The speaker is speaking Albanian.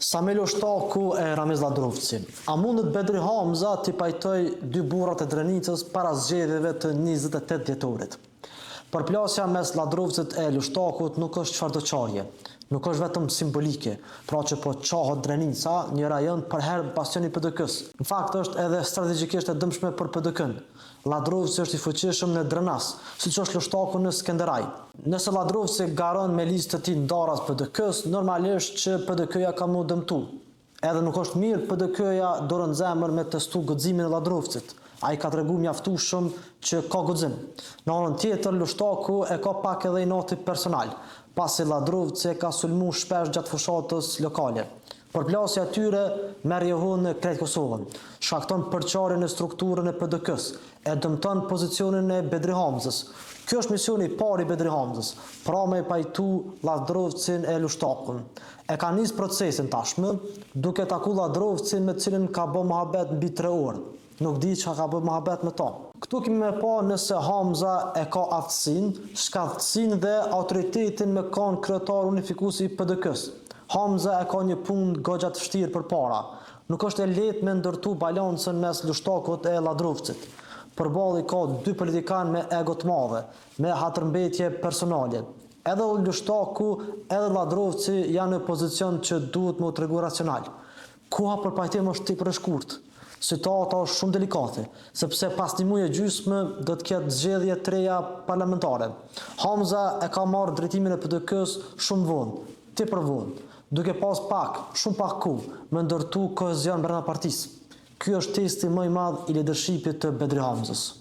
Samelo Shtaku e Ramiz Ladrovci. A mundet Bedri Hamza t'i pajtoj dy burrat e Drenicës para zgjedhjeve të 28 dhjetorit? Përplasja mes Ladrovcit e Shtakut nuk është çfarëdoqarje, nuk është vetëm simbolike, pra që po qohët Drenica, një rajon përherë bastioni PDK-s. Në fakt është edhe strategjikisht e dëmshme për PDK-n. Ladrovci është i fuqishëm në Drenas, siç është Shtaku në Skenderaj. Nëse Ladrovci garon me listë të tij ndaras PDK-s, normalisht që PDK-ja ka mu dëmtu. Edhe nuk është mirë PDK-ja dorën zemër me testu guximin e Ladrovcit. Ai ka tregu mjaftueshëm që ka guxim. Në anën tjetër, Shtaku e ka pak edhe i noti personal, pasi Ladrovci ka sulmu shpesh gjatë fushatës lokale. Përplasja e tyre merr johon në krejt Kosovën, shkakton përçarje në strukturën e PDK-s, e dëmton pozicionin e Bedri Hamzës. Ky është misioni i parë i Bedri Hamzës, pra me pajtu Ladrovcin e Shtakun. E ka nis procesin tashmë, duke taku Ladrovcin me cilin ka bë mohabet mbi 3 orë. Nuk di çka ka bë mohabet me ta. Këtu kemi me pa nëse Hamza e ka aftësinë, shkallësinë dhe autoritetin me kanë kryetar unifikues i PDK-s. Hamza e ka një punë goxha të vështirë përpara. Nuk është e lehtë me ndërtu balancën mes Shtakut e Ladrovcit. Përballë ka dy politikanë me ego të madhe, me hatërmbetje personale. Edhe Shtaku edhe Ladrovci janë në pozicion që duhet më tregu racional. Koha për pajtim është tepër e shkurtë. Situata është shumë delikate, sepse pas një muaji e gjysmë do të ketë zgjedhje të reja parlamentare. Hamza e ka marrë drejtimin e PDK-s shumë vonë, tepër vonë, duke pas shumë pak kohë me ndërtu kohezion brenda partisë. Ky është testi më i madh i leadershipit të Bedri Hamzës.